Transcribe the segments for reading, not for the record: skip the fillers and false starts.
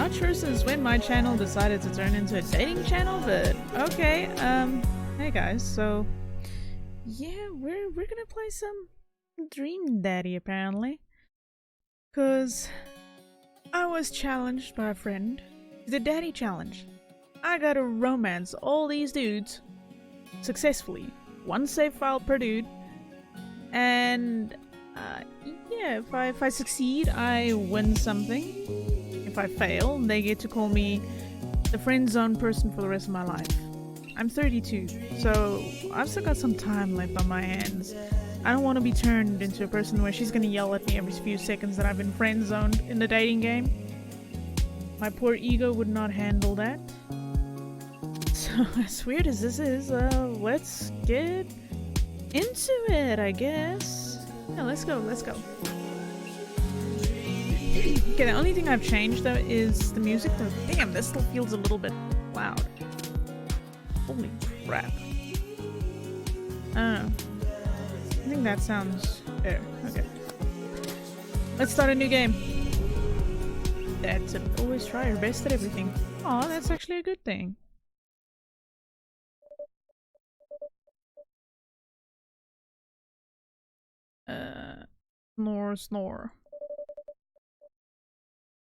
Not sure since when my channel decided to turn into a dating channel, but okay. Hey guys, so yeah, we're gonna play some Dream Daddy apparently, cause I was challenged by a friend to the Daddy Challenge. I gotta romance all these dudes successfully, one save file per dude, and yeah, if I succeed, I win something. If I fail, they get to call me the friend zone person for the rest of my life. I'm 32, so I've still got some time left on my hands. I don't want to be turned into a person where she's gonna yell at me every few seconds that I've been friend zoned in the dating game. My poor ego would not handle that. So as weird as this is, let's get into it, I guess. Yeah, let's go. Okay, the only thing I've changed though is the music. Though, damn, this still feels a little bit loud. Holy crap. I don't know. I think that sounds fair. Okay. Let's start a new game. That's it. Always try your best at everything. Aw, that's actually a good thing.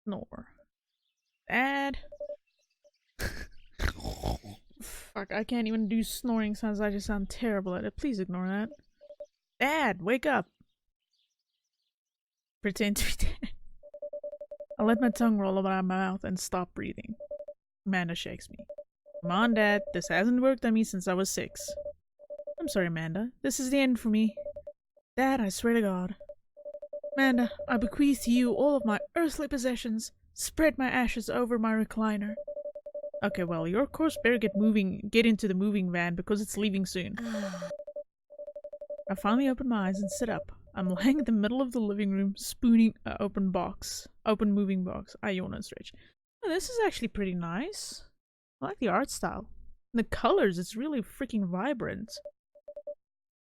Snore. Dad. Fuck, I can't even do snoring sounds. I just sound terrible at it. Please ignore that. Dad, wake up. Pretend to be dead. I let my tongue roll over my mouth and stop breathing. Amanda shakes me. Come on, Dad. This hasn't worked on me since I was 6. I'm sorry, Amanda. This is the end for me. Dad, I swear to God. Amanda, I bequeath to you all of my earthly possessions. Spread my ashes over my recliner. Okay, well, your course better get into the moving van because it's leaving soon. I finally open my eyes and sit up. I'm lying in the middle of the living room, spooning an open moving box. I yawn and stretch. Oh, this is actually pretty nice. I like the art style. And the colors, it's really freaking vibrant.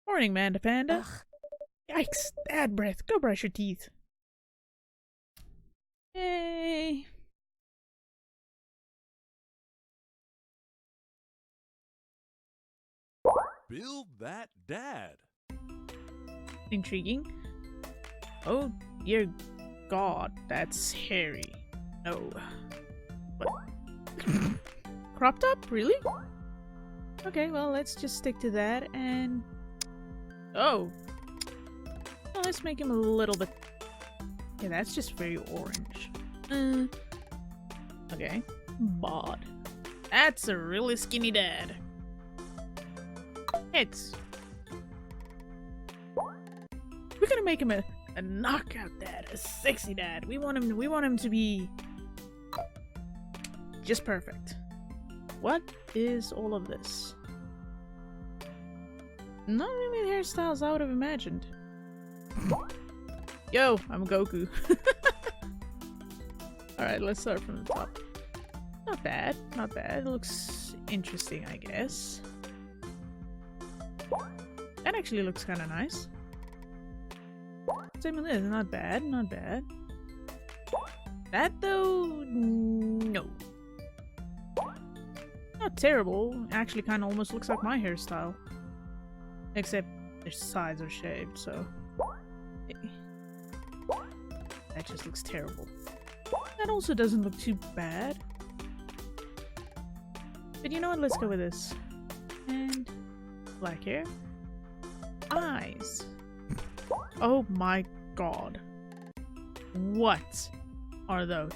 Morning, Manda Panda. Ugh. Yikes, bad breath. Go brush your teeth. Yay. Build that dad. Intriguing. Oh dear God, that's hairy. No. What? Cropped up? Really? Okay, well, let's just stick to that and... Oh! Well, let's make him a little bit... Yeah, that's just very orange. Okay. Bod. That's a really skinny dad. Heads. We're gonna make him a knockout dad, a sexy dad. We want him to be just perfect. What is all of this? Not really the hairstyles I would have imagined. Yo, I'm Goku. Alright, let's start from the top. Not bad. It looks interesting, I guess. That actually looks kind of nice. Same with this, not bad. That though, no. Not terrible. Actually kind of almost looks like my hairstyle. Except their sides are shaved, so... That just looks terrible. That also doesn't look too bad. But you know what, let's go with this. And... black hair. Eyes. Oh my God. What are those?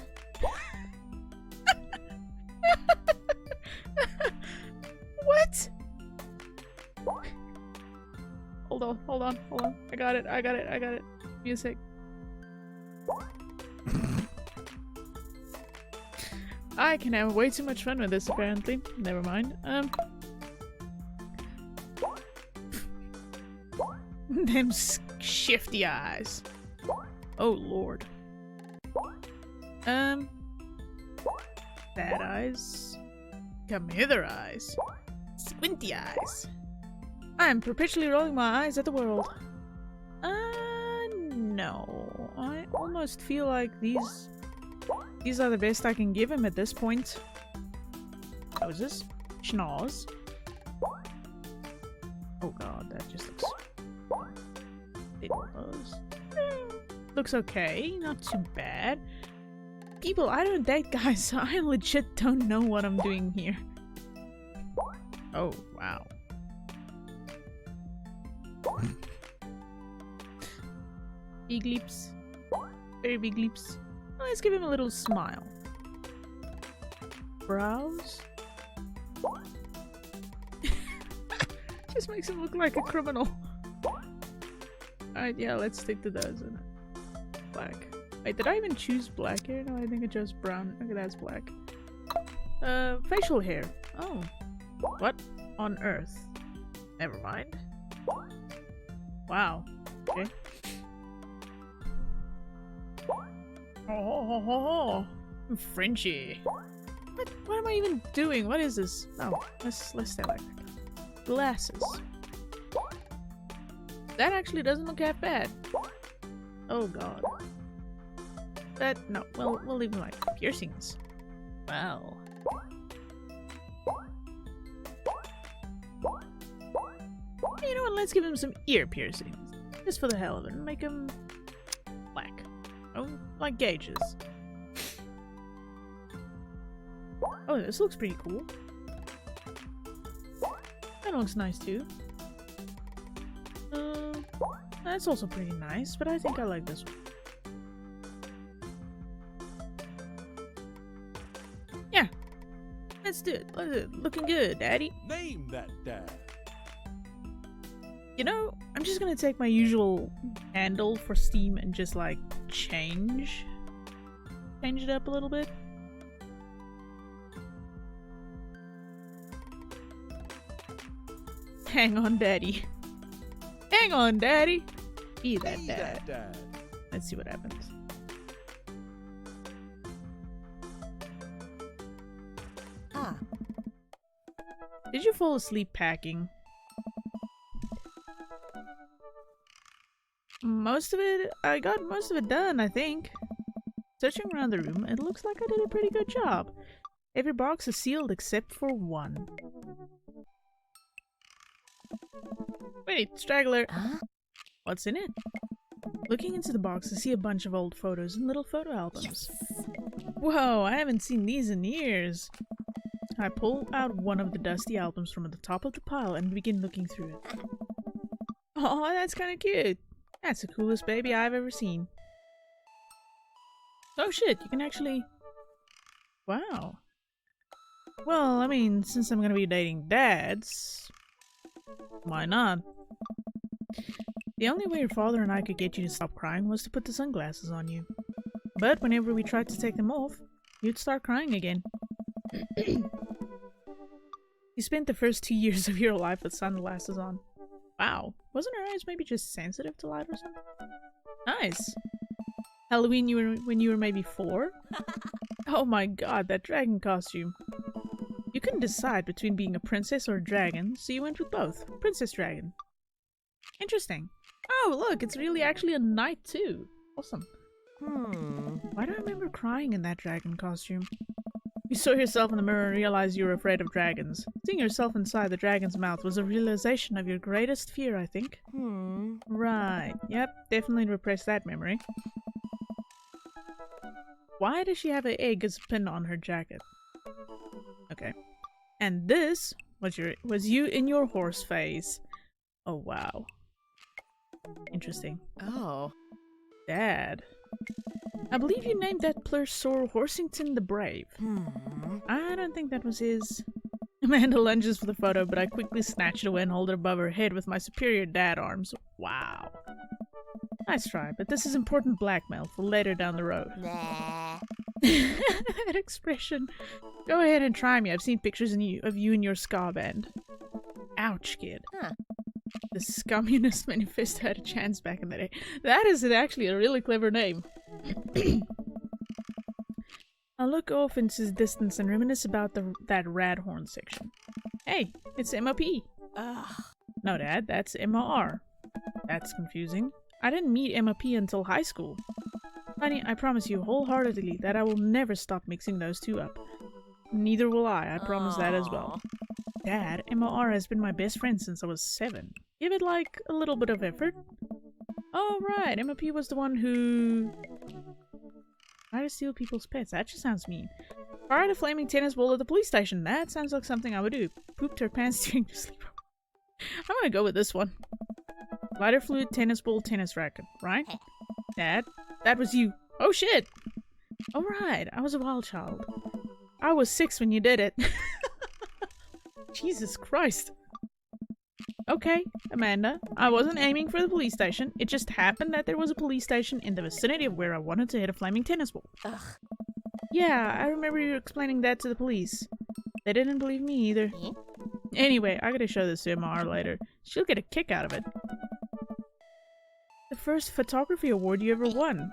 What? Hold on. I got it. Music. I can have way too much fun with this apparently. Never mind. Them shifty eyes. Oh Lord. Bad eyes. Come hither eyes. Squinty eyes. I'm perpetually rolling my eyes at the world. No. I almost feel like these These are the best I can give him at this point. Noses. Schnoz. Oh god, that just looks... It does. Looks okay, not too bad. People, I don't date guys, so I legit don't know what I'm doing here. Oh, wow. Big lips. Very big lips. Let's give him a little smile. Brows. Just makes him look like a criminal. Alright, yeah, let's stick to those. Black. Wait, did I even choose black hair? No, I think I chose brown. Okay, that's black. Facial hair. Oh. What on earth? Never mind. Wow. Okay. Oh, Frenchie. What am I even doing? What is this? No, let's stay like that. Glasses. That actually doesn't look half bad. Oh god. No, we'll leave them like piercings. Well. You know what, let's give him some ear piercings. Just for the hell of it. Make them black. Oh, like gauges. Oh, this looks pretty cool. That looks nice too. That's also pretty nice, but I think I like this one. Yeah, let's do it. Looking good, Daddy. Name that dad. You know, I'm just gonna take my usual handle for Steam and just like change it up a little bit. Hang on, Daddy. Hang on, Daddy. Be that dad. Let's see what happens. Ah. Did you fall asleep packing? I got most of it done, I think. Searching around the room, it looks like I did a pretty good job. Every box is sealed except for one. Wait, straggler. Huh? What's in it? Looking into the box, I see a bunch of old photos and little photo albums. Yes. Whoa, I haven't seen these in years. I pull out one of the dusty albums from the top of the pile and begin looking through it. Oh, that's kind of cute. That's the coolest baby I've ever seen. Oh shit, you can actually... Wow. Well, I mean, since I'm gonna be dating dads... Why not? The only way your father and I could get you to stop crying was to put the sunglasses on you. But whenever we tried to take them off, you'd start crying again. You spent the first 2 years of your life with sunglasses on. Wow. Wasn't her eyes maybe just sensitive to light or something? Nice. Halloween when you were maybe 4? Oh my god, that dragon costume. You couldn't decide between being a princess or a dragon, so you went with both. Princess Dragon. Interesting. Oh, look, it's really actually a knight too. Awesome. Why do I remember crying in that dragon costume? You saw yourself in the mirror and realized you were afraid of dragons. Seeing yourself inside the dragon's mouth was a realization of your greatest fear, I think. Right. Yep, definitely repress that memory. Why does she have an egg as a pin on her jacket? Okay. And this was you in your horse phase. Oh, wow. Interesting. Oh. Dad. I believe you named that Plursaur Horsington the Brave. I don't think that was his. Amanda lunges for the photo, but I quickly snatch it away and hold it above her head with my superior dad arms. Wow. Nice try, but this is important blackmail for later down the road. Nah. That expression. Go ahead and try me. I've seen pictures of you and your ska band. Ouch, kid. Huh. The Communist Manifesto had a chance back in the day. That is actually a really clever name. I'll look off into the distance and reminisce about that rad horn section. Hey, it's MOP. Ugh. No, Dad, that's MOR. That's confusing. I didn't meet MOP until high school. Honey, I promise you wholeheartedly that I will never stop mixing those two up. Neither will I promise that as well. Dad, MOR has been my best friend since I was 7. Give it, like, a little bit of effort. Oh, right, MOP was the one who... tried to steal people's pets. That just sounds mean. Fired a flaming tennis ball at the police station. That sounds like something I would do. Pooped her pants during the sleepover. I'm gonna go with this one. Lighter fluid, tennis ball, tennis racket, right? Dad, that was you. Oh shit! Alright, I was a wild child. I was 6 when you did it. Jesus Christ. Okay, Amanda, I wasn't aiming for the police station. It just happened that there was a police station in the vicinity of where I wanted to hit a flaming tennis ball. Ugh. Yeah, I remember you explaining that to the police. They didn't believe me either. Anyway, I gotta show this to MR later. She'll get a kick out of it. The first photography award you ever won.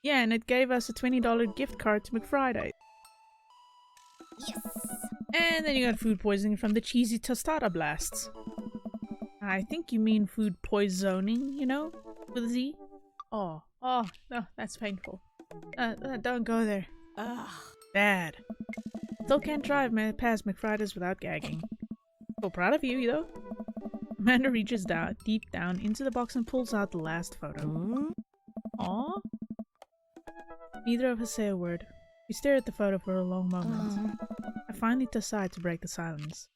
Yeah, and it gave us a $20 gift card to McFriday. Yes. And then you got food poisoning from the cheesy tostada blasts. I think you mean food poisoning, you know? With a Z? Oh, no, that's painful. Don't go there. Ugh. Bad. Still can't drive past McFriday's without gagging. So proud of you, though. Amanda reaches down, deep down into the box and pulls out the last photo. Aw? Neither of us say a word. We stare at the photo for a long moment. I finally decide to break the silence.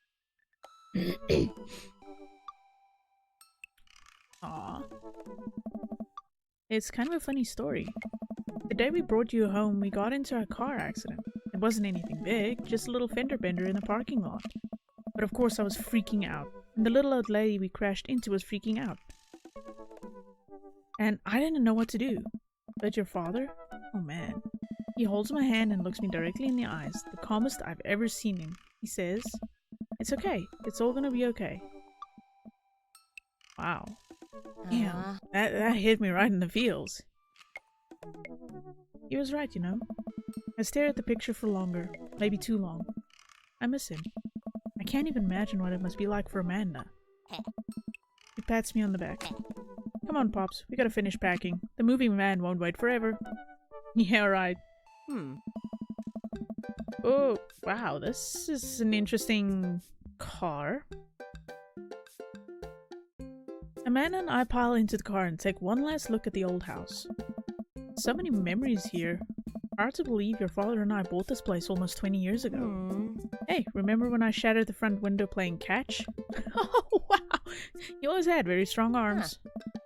Aw. It's kind of a funny story. The day we brought you home, we got into a car accident. It wasn't anything big, just a little fender bender in the parking lot. But of course I was freaking out, and the little old lady we crashed into was freaking out. And I didn't know what to do. But your father? Oh man. He holds my hand and looks me directly in the eyes, the calmest I've ever seen him. He says, "It's okay. It's all gonna be okay." Wow. Damn, that hit me right in the feels. He was right, you know. I stare at the picture for longer, maybe too long. I miss him. I can't even imagine what it must be like for Amanda. He pats me on the back. Come on, Pops, we gotta finish packing. The moving van won't wait forever. Yeah, right. Oh, wow, this is an interesting car. Amanda and I pile into the car and take one last look at the old house. So many memories here. Hard to believe your father and I bought this place almost 20 years ago. Hey, remember when I shattered the front window playing catch? Oh, wow! You always had very strong arms.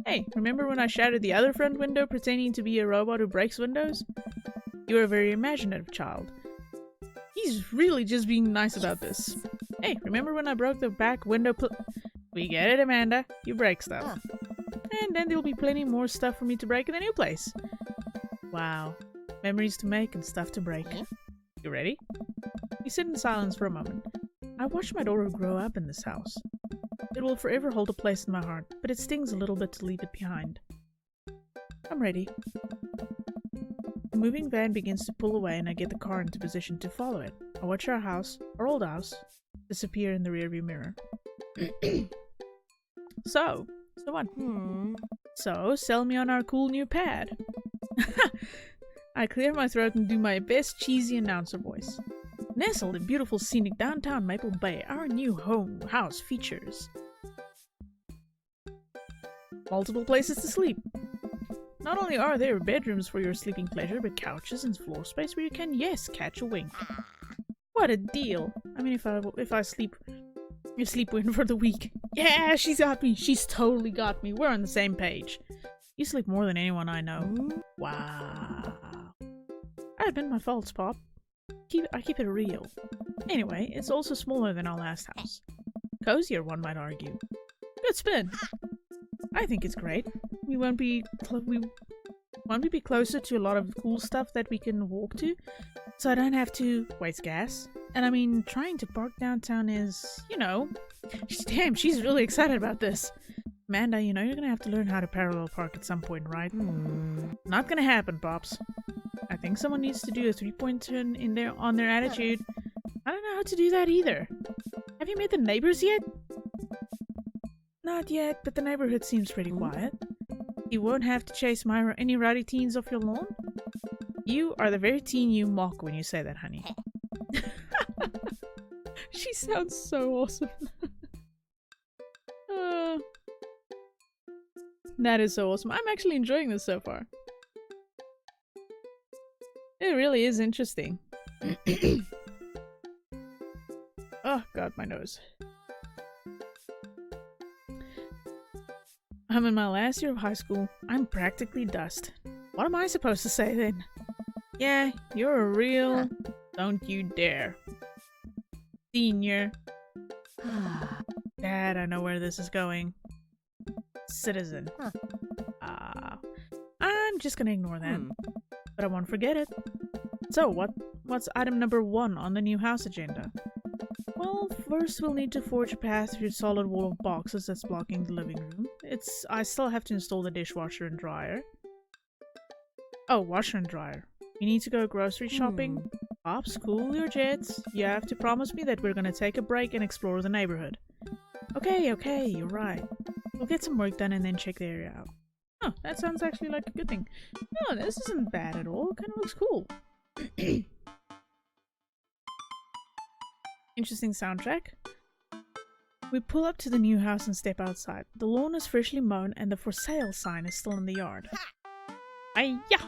Hey, remember when I shattered the other front window pretending to be a robot who breaks windows? You were a very imaginative child. He's really just being nice about this. Hey, remember when I broke the back window We get it, Amanda. You break stuff. And then there'll be plenty more stuff for me to break in the new place. Wow. Memories to make and stuff to break. You ready? We sit in silence for a moment. I watch my daughter grow up in this house. It will forever hold a place in my heart, but it stings a little bit to leave it behind. I'm ready. The moving van begins to pull away and I get the car into position to follow it. I watch our old house, disappear in the rearview mirror. So what? So, sell me on our cool new pad. I clear my throat and do my best cheesy announcer voice. Nestled in beautiful scenic downtown Maple Bay, our new house features multiple places to sleep. Not only are there bedrooms for your sleeping pleasure, but couches and floor space where you can, yes, catch a wink. What a deal! I mean, if I sleep in for the week. Yeah, she's got me. She's totally got me. We're on the same page. You sleep more than anyone I know. Wow. I admit my faults, Pop. I keep it real. Anyway, it's also smaller than our last house. Cozier, one might argue. Good spin. I think it's great. We won't be closer to a lot of cool stuff that we can walk to, so I don't have to waste gas. And I mean, trying to park downtown is, you know, damn, she's really excited about this. Amanda, you know you're gonna have to learn how to parallel park at some point, right? Not gonna happen, Pops. I think someone needs to do a 3-point turn on their attitude. I don't know how to do that either. Have you met the neighbors yet? Not yet, but the neighborhood seems pretty quiet. You won't have to chase my or any rowdy teens off your lawn? You are the very teen you mock when you say that, honey. She sounds so awesome. That is so awesome. I'm actually enjoying this so far. It really is interesting. Oh god, my nose. I'm in my last year of high school. I'm practically dust. What am I supposed to say then? Yeah, you're a real... Don't you dare. Senior. Dad, I know where this is going. Citizen. I'm just gonna ignore that. But I won't forget it. So, what's item number 1 on the new house agenda? Well, first we'll need to forge a path through the solid wall of boxes that's blocking the living room. I still have to install the dishwasher and dryer. Oh, washer and dryer. You need to go grocery shopping? Pops, cool your jets. You have to promise me that we're gonna take a break and explore the neighborhood. Okay, you're right. We'll get some work done and then check the area out. Oh, that sounds actually like a good thing. No, this isn't bad at all. It kind of looks cool. Interesting soundtrack. We pull up to the new house and step outside. The lawn is freshly mown and the for sale sign is still in the yard. Hi-ya!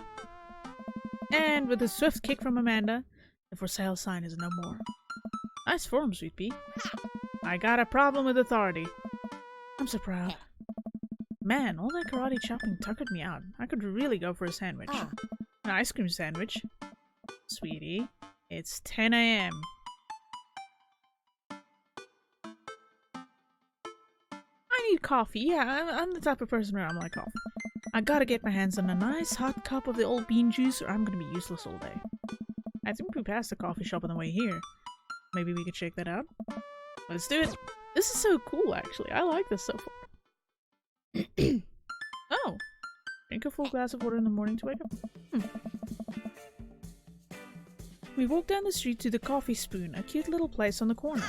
And with a swift kick from Amanda, the for sale sign is no more. Nice form, Sweet Pea. I got a problem with authority. I'm so proud. Man, all that karate chopping tuckered me out. I could really go for a sandwich. An ice cream sandwich. Sweetie, it's 10 a.m. I need coffee. Yeah, I'm the type of person where I'm like, oh, I gotta get my hands on a nice hot cup of the old bean juice or I'm gonna be useless all day. I think we passed the coffee shop on the way here. Maybe we could check that out. Let's do it. This is so cool, actually. I like this so far. Oh. Drink a full glass of water in the morning to wake up. We walk down the street to the Coffee Spoon, a cute little place on the corner.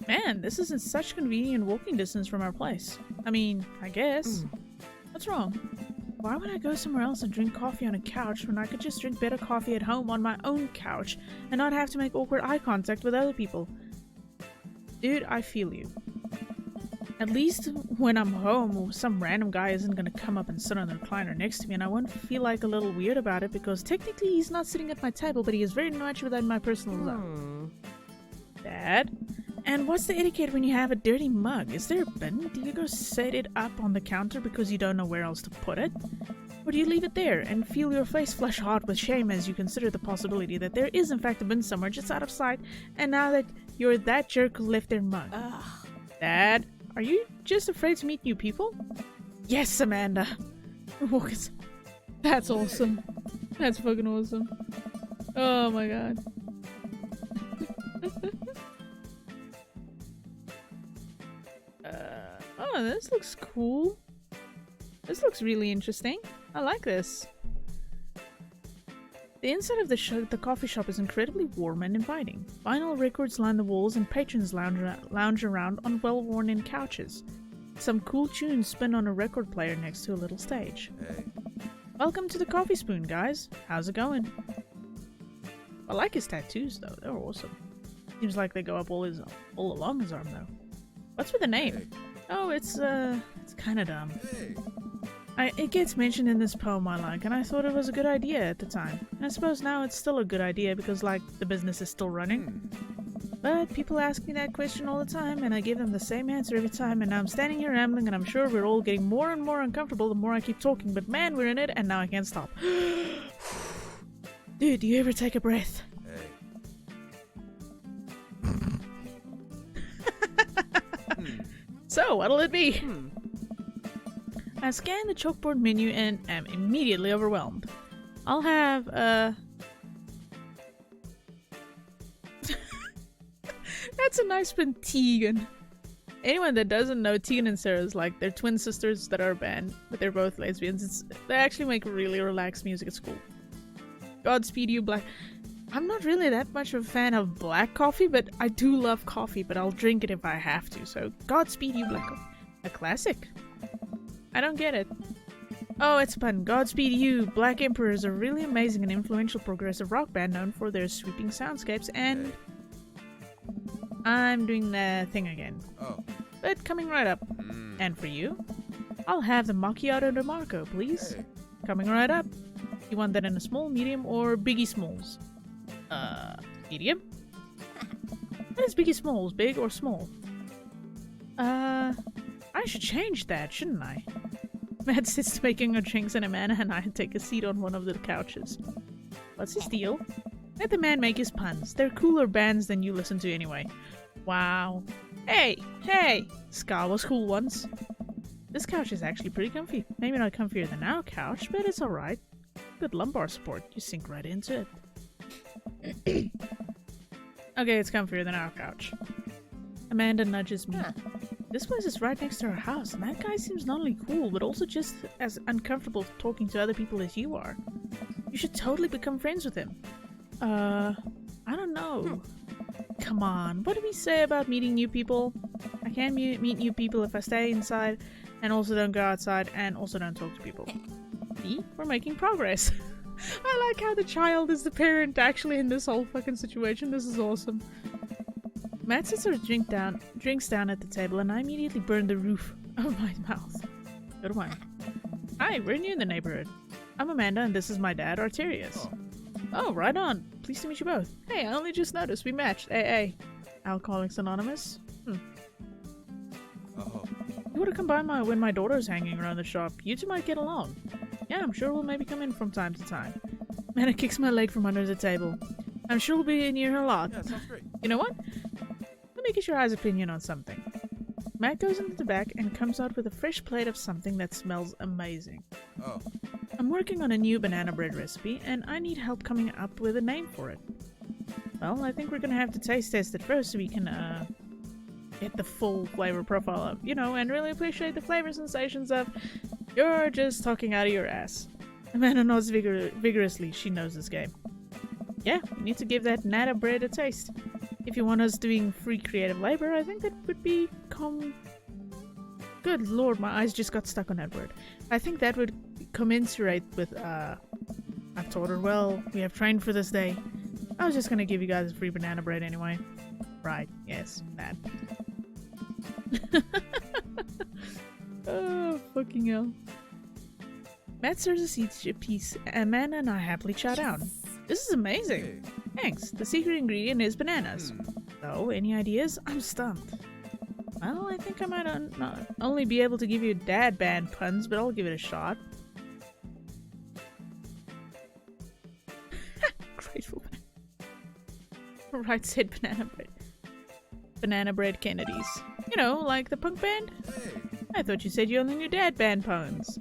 Man, this is in such convenient walking distance from our place. I mean, I guess. What's wrong? Why would I go somewhere else and drink coffee on a couch when I could just drink better coffee at home on my own couch and not have to make awkward eye contact with other people? Dude, I feel you. At least when I'm home, some random guy isn't gonna come up and sit on the recliner next to me and I won't feel like a little weird about it because technically he's not sitting at my table, but he is very much within my personal zone. Dad? And what's the etiquette when you have a dirty mug? Is there a bin? Do you go set it up on the counter because you don't know where else to put it? Or do you leave it there and feel your face flush hot with shame as you consider the possibility that there is in fact a bin somewhere just out of sight and now that you're that jerk who left their mug? Dad? Are you just afraid to meet new people? Yes, Amanda. That's awesome. That's fucking awesome. Oh my god. Oh, this looks cool. This looks really interesting. I like this. The inside of the coffee shop is incredibly warm and inviting. Vinyl records line the walls and patrons lounge around on well-worn-in couches. Some cool tunes spin on a record player next to a little stage. Hey. Welcome to the Coffee Spoon, guys. How's it going? I like his tattoos, though. They're awesome. Seems like they go up all along his arm, though. What's with the name? Hey. Oh, it's kind of dumb. Hey. It gets mentioned in this poem I like, and I thought it was a good idea at the time. And I suppose now it's still a good idea because, like, the business is still running. But people ask me that question all the time, and I give them the same answer every time, and now I'm standing here rambling, and I'm sure we're all getting more and more uncomfortable the more I keep talking, but man, we're in it, and now I can't stop. Dude, do you ever take a breath? Hey. So, what'll it be? I scan the chalkboard menu and am immediately overwhelmed. I'll have, That's a nice one, Tegan. Anyone that doesn't know, Tegan and Sarah is like, they're twin sisters that are a band, but they're both lesbians. They actually make really relaxed music. It's cool. Godspeed you, Black. I'm not really that much of a fan of black coffee, but I do love coffee, but I'll drink it if I have to, so Godspeed you, Black Coffee. A classic. I don't get it. Oh, it's a pun. Godspeed you. Black Emperor is a really amazing and influential progressive rock band known for their sweeping soundscapes and... I'm doing the thing again. Oh. But coming right up. And for you, I'll have the Macchiato de Marco, please. Hey. Coming right up. You want that in a small, medium, or Biggie Smalls? Medium? What is Biggie Smalls, big or small? I should change that, shouldn't I? Matt sits making her drinks and Amanda and I take a seat on one of the couches. What's his deal? Let the man make his puns. They're cooler bands than you listen to anyway. Wow. Hey! Ska was cool once. This couch is actually pretty comfy. Maybe not comfier than our couch, but it's alright. Good lumbar support. You sink right into it. Okay, it's comfier than our couch. Amanda nudges me. This place is right next to our house, and that guy seems not only cool, but also just as uncomfortable talking to other people as you are. You should totally become friends with him. I don't know. Come on, what do we say about meeting new people? I can't meet new people if I stay inside, and also don't go outside, and also don't talk to people. See? We're making progress. I like how the child is the parent actually in this whole fucking situation. This is awesome. Matt sits her drinks down at the table, and I immediately burn the roof of my mouth. Good one. Hi, we're new in the neighborhood. I'm Amanda, and this is my dad, Arterius. Oh, right on. Pleased to meet you both. Hey, I only just noticed we matched. AA. Alcoholics Anonymous? Oh. You wanna come by when my daughter's hanging around the shop? You two might get along. Yeah, I'm sure we'll maybe come in from time to time. Amanda kicks my leg from under the table. I'm sure we'll be near her a lot. Yeah, sounds great. You know what? Let me get your eyes' opinion on something. Matt goes into the back and comes out with a fresh plate of something that smells amazing. Oh. I'm working on a new banana bread recipe, and I need help coming up with a name for it. Well, I think we're gonna have to taste test it first so we can, get the full flavor profile up, you know, and really appreciate the flavor sensations of you're just talking out of your ass. Amanda nods vigorously. She knows this game. Yeah, we need to give that nata bread a taste. If you want us doing free creative labor, I think that would be Good lord, my eyes just got stuck on that word. I think that would commensurate with, I told her, well, we have trained for this day. I was just gonna give you guys a free banana bread anyway. Right, yes, that. Oh, fucking hell. Matt serves us each a piece, and Amanda and I happily chow down. This is amazing. Hey. Thanks. The secret ingredient is bananas. So, any ideas? I'm stumped. Well, I think I might not only be able to give you dad band puns, but I'll give it a shot. Grateful. Right said banana bread. Banana bread Kennedys. You know, like the punk band? Hey. I thought you said you only knew dad band puns.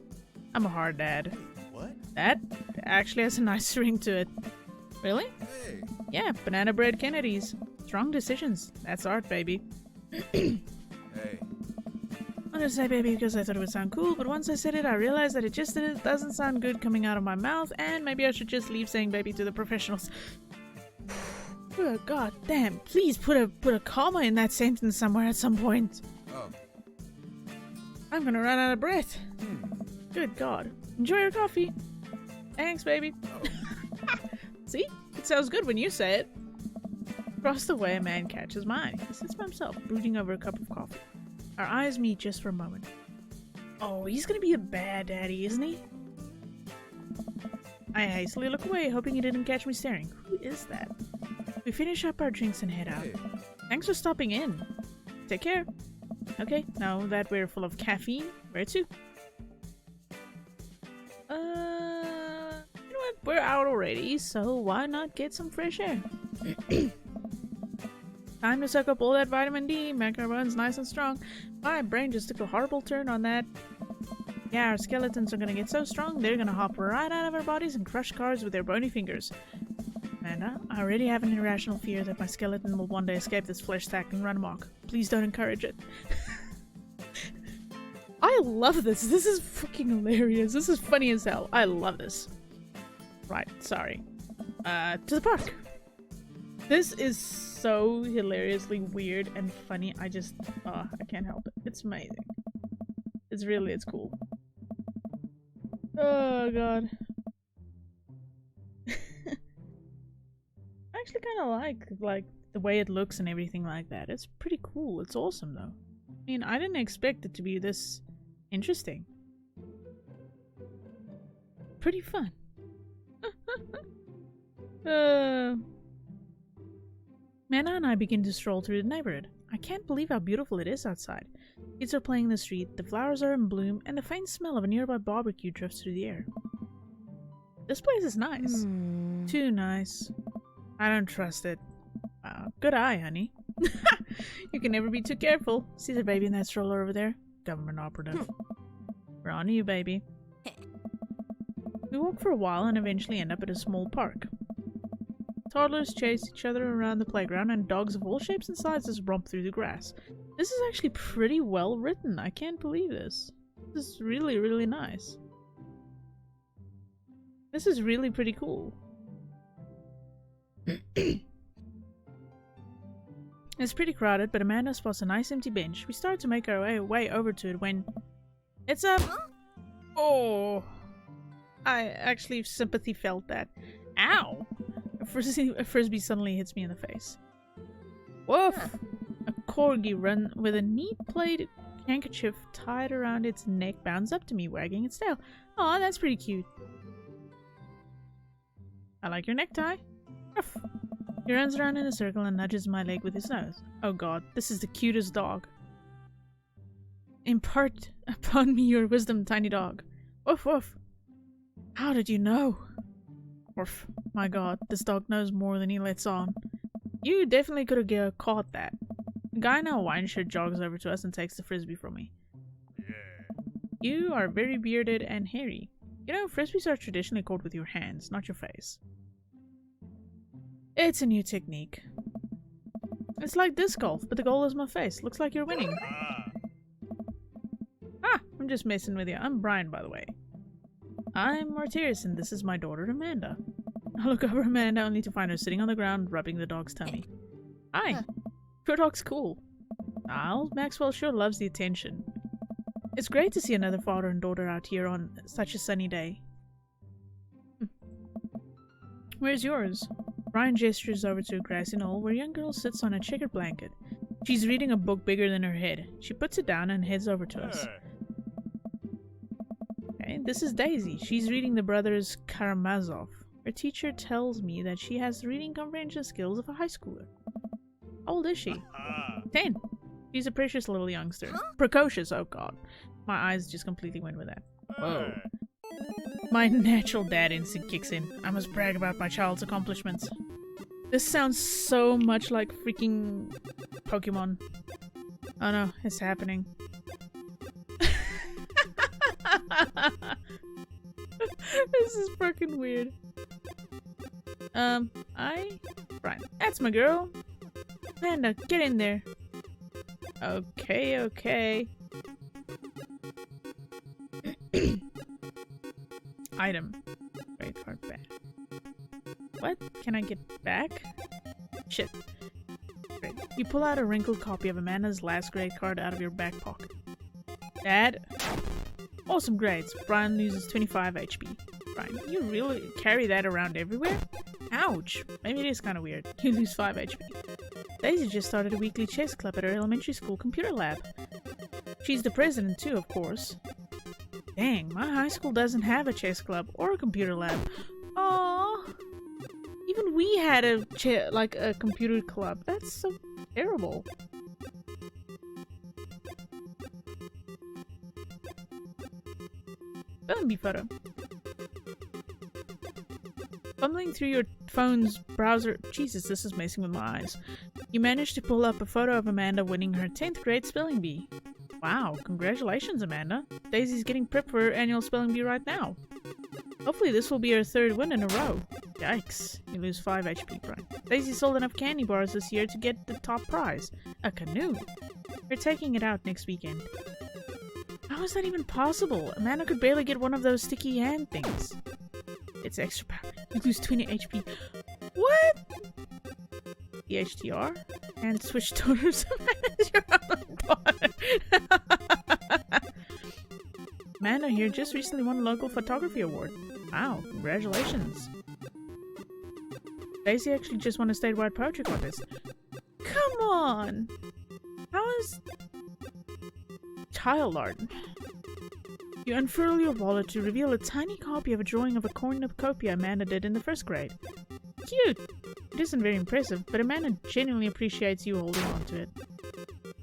I'm a hard dad. What? That actually has a nice ring to it. Really? Hey. Yeah, banana bread Kennedys. Strong decisions. That's art, baby. Hey. I'm gonna say baby because I thought it would sound cool, but once I said it, I realized that it just doesn't sound good coming out of my mouth, and maybe I should just leave saying baby to the professionals. Oh, God damn! Please put a comma in that sentence somewhere at some point. Oh. I'm gonna run out of breath. Good God! Enjoy your coffee. Thanks, baby. Oh. See? It sounds good when you say it. Across the way, a man catches my eye. He sits by himself, brooding over a cup of coffee. Our eyes meet just for a moment. Oh, he's gonna be a bad daddy, isn't he? I hastily look away, hoping he didn't catch me staring. Who is that? We finish up our drinks and head out. Hey. Thanks for stopping in. Take care. Okay, now that we're full of caffeine, where to? You know what? We're out already, so why not get some fresh air? Time to suck up all that vitamin D, make our bones nice and strong. My brain just took a horrible turn on that. Yeah, our skeletons are gonna get so strong, they're gonna hop right out of our bodies and crush cars with their bony fingers. Amanda, I already have an irrational fear that my skeleton will one day escape this flesh sack and run amok. Please don't encourage it. I love this. This is fucking hilarious. This is funny as hell. I love this. Right, sorry. To the park. This is so hilariously weird and funny. I can't help it. It's amazing. It's cool. Oh god. I actually kind of like the way it looks and everything like that. It's pretty cool. It's awesome though. I mean, I didn't expect it to be this interesting. Pretty fun. Manna and I begin to stroll through the neighborhood. I can't believe how beautiful it is outside. Kids are playing in the street, the flowers are in bloom, and the faint smell of a nearby barbecue drifts through the air. This place is nice. Too nice. I don't trust it. Wow, good eye, honey. You can never be too careful. See the baby in that stroller over there? Government operative. We're on to you, baby. We walk for a while and eventually end up at a small park. Toddlers chase each other around the playground and dogs of all shapes and sizes romp through the grass. This is actually pretty well written. I can't believe this. This is really, really nice. This is really pretty cool. It's pretty crowded, but Amanda spots a nice empty bench. We start to make our way over to it when... It's up! Oh! I actually sympathy felt that. Ow! A frisbee suddenly hits me in the face. Woof! A corgi run with a neat plaid handkerchief tied around its neck bounds up to me, wagging its tail. Aw, that's pretty cute. I like your necktie. Ruff. He runs around in a circle and nudges my leg with his nose. Oh god, this is the cutest dog. Impart upon me your wisdom, tiny dog. Woof woof. How did you know? Woof. My god, this dog knows more than he lets on. You definitely could have caught that. A guy in a Hawaiian shirt jogs over to us and takes the frisbee from me. You are very bearded and hairy. You know, frisbees are traditionally caught with your hands, not your face. It's a new technique. It's like disc golf, but the goal is my face. Looks like you're winning. Ah, I'm just messing with you. I'm Brian, by the way. I'm Martyrius, and this is my daughter, Amanda. I look over Amanda only to find her sitting on the ground, rubbing the dog's tummy. Hi. Your dog's cool. Maxwell sure loves the attention. It's great to see another father and daughter out here on such a sunny day. Where's yours? Brian gestures over to a grassy knoll where a young girl sits on a checkered blanket. She's reading a book bigger than her head. She puts it down and heads over to us. Okay, this is Daisy. She's reading the Brothers Karamazov. Her teacher tells me that she has the reading comprehension skills of a high schooler. How old is she? 10. She's a precious little youngster. Precocious, oh god. My eyes just completely went with that. Whoa. My natural dad instinct kicks in. I must brag about my child's accomplishments. This sounds so much like freaking Pokemon. Oh no, it's happening. This is freaking weird. Brian. That's my girl. Amanda, get in there. Okay, okay. Item. Credit card back. What? Can I get back? Shit. Great. You pull out a wrinkled copy of Amanda's last grade card out of your back pocket. Dad? Awesome grades. Brian loses 25 HP. Brian, you really carry that around everywhere? Ouch. Maybe it is kind of weird. You lose 5 HP. Daisy just started a weekly chess club at her elementary school computer lab. She's the president too, of course. Dang, my high school doesn't have a chess club or a computer lab. Aww. Even we had a computer club. That's so terrible. Spelling bee photo. Fumbling through your phone's browser. Jesus, this is messing with my eyes. You managed to pull up a photo of Amanda winning her 10th grade spelling bee. Wow, congratulations, Amanda. Daisy's getting prepped for her annual spelling bee right now. Hopefully this will be her 3rd win in a row. Yikes, you lose 5 HP, Brian. Daisy sold enough candy bars this year to get the top prize. A canoe. We're taking it out next weekend. How is that even possible? Amanda could barely get one of those sticky hand things. It's extra power. You lose 20 HP. What? The HTR? And switch daughters. Amanda Amanda here just recently won a local photography award. Wow, congratulations. Daisy actually just won a statewide poetry contest. Come on! How is... child art? You unfurl your wallet to reveal a tiny copy of a drawing of a cornucopia Amanda did in the first grade. Cute! It isn't very impressive, but Amanda genuinely appreciates you holding on to it.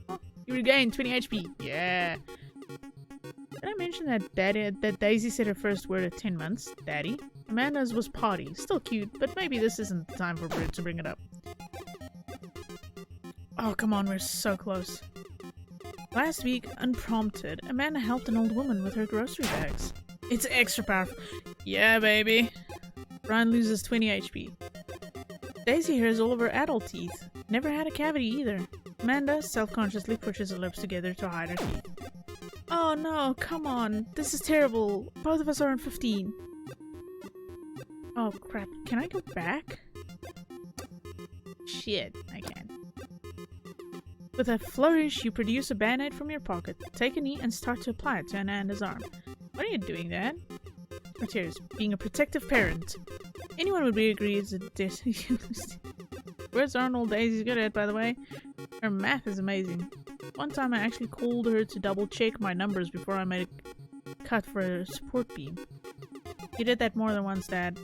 Oh, you regained 20 HP. Yeah! Did I mention that Daisy said her first word at 10 months? Daddy? Amanda's was potty. Still cute, but maybe this isn't the time for Brit to bring it up. Oh, come on, we're so close. Last week, unprompted, Amanda helped an old woman with her grocery bags. It's extra powerful. Yeah, baby. Brian loses 20 HP. Daisy here has all of her adult teeth. Never had a cavity either. Amanda self-consciously pushes her lips together to hide her teeth. Oh no, come on. This is terrible. Both of us are on 15. Oh crap, can I go back? Shit, I can't. With a flourish, you produce a band-aid from your pocket, take a knee, and start to apply it to Amanda's arm. What are you doing, Dad? Tears, being a protective parent. Anyone would agree it's a Words aren't all Daisy's good at, by the way. Her math is amazing. One time I actually called her to double-check my numbers before I made a cut for a support beam. You did that more than once, Dad.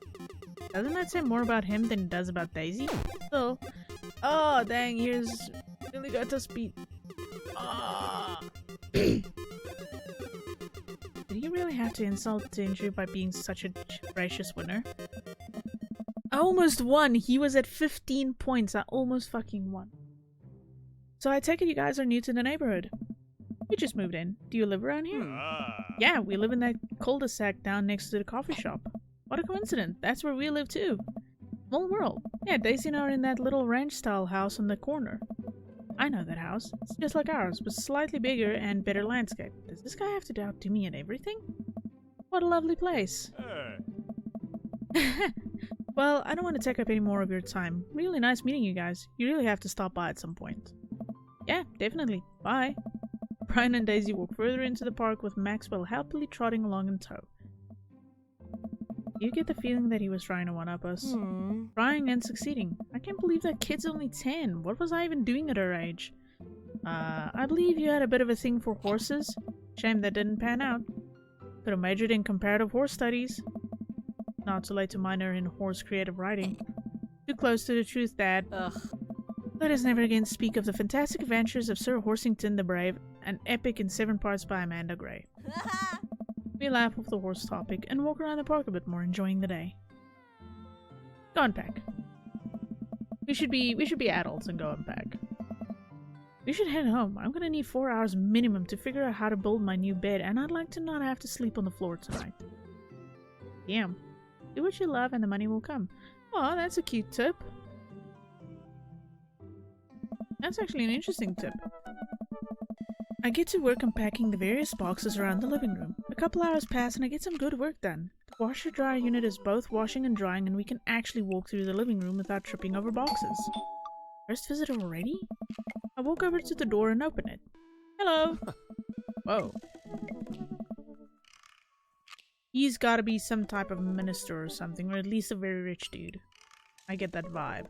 Doesn't that say more about him than it does about Daisy? Still. Oh, dang, here's... really got to speed. Ah. Did you really have to insult Danger by being such a gracious winner? I almost won! He was at 15 points. I almost fucking won. So I take it you guys are new to the neighborhood. You just moved in. Do you live around here? Yeah, we live in that cul-de-sac down next to the coffee shop. What a coincidence. That's where we live too. Small world. Yeah, Daisy and I are in that little ranch-style house on the corner. I know that house. It's just like ours, but slightly bigger and better landscape. Does this guy have to outdo me in everything? What a lovely place. Well, I don't want to take up any more of your time. Really nice meeting you guys. You really have to stop by at some point. Yeah, definitely. Bye. Brian and Daisy walk further into the park with Maxwell happily trotting along in tow. You get the feeling that he was trying to one-up us. Trying and succeeding. I can't believe that kid's only 10. What was I even doing at her age? I believe you had a bit of a thing for horses. Shame that didn't pan out. Could have majored in comparative horse studies. Not too late to minor in horse creative writing. Too close to the truth, Dad. Ugh. Let us never again speak of the fantastic adventures of Sir Horsington the Brave, an epic in 7 parts by Amanda Gray. We laugh off the horse topic and walk around the park a bit more, enjoying the day. Go unpack. We should be adults and go unpack. We should head home. I'm gonna need 4 hours minimum to figure out how to build my new bed, and I'd like to not have to sleep on the floor tonight. Damn. Do what you love and the money will come. Oh, that's a cute tip. That's actually an interesting tip. I get to work unpacking the various boxes around the living room. A couple hours pass and I get some good work done. The washer-dryer unit is both washing and drying, and we can actually walk through the living room without tripping over boxes. First visitor already? I walk over to the door and open it. Hello! Whoa. He's gotta be some type of minister or something, or at least a very rich dude. I get that vibe.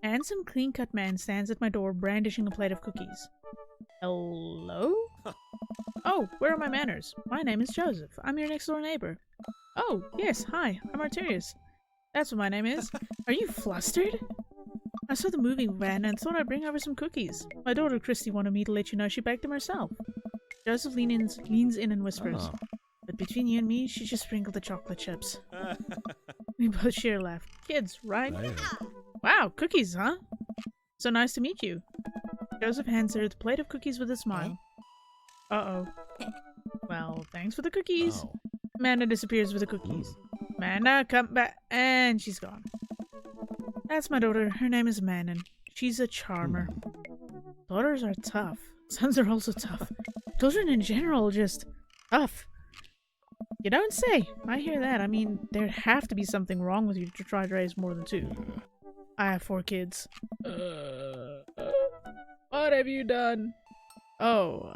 A handsome, clean-cut man stands at my door brandishing a plate of cookies. Hello? Oh, where are my manners? My name is Joseph. I'm your next-door neighbor. Oh, yes, hi, I'm Arterius. That's what my name is. Are you flustered? I saw the moving van and thought I'd bring over some cookies. My daughter Christy wanted me to let you know she baked them herself. Joseph leans in and whispers. Oh. But between you and me, she just sprinkled the chocolate chips. We both share a laugh. Kids, right? Yeah. Wow, cookies, huh? So nice to meet you. Joseph hands her the plate of cookies with a smile. Uh-oh. Well, thanks for the cookies. Oh. Amanda disappears with the cookies. Amanda, come back. And she's gone. That's my daughter. Her name is Manon. She's a charmer. Daughters are tough. Sons are also tough. Children in general just tough. You don't say. I hear that. I mean, there'd have to be something wrong with you to try to raise more than 2. I have 4 kids. What have you done? Oh,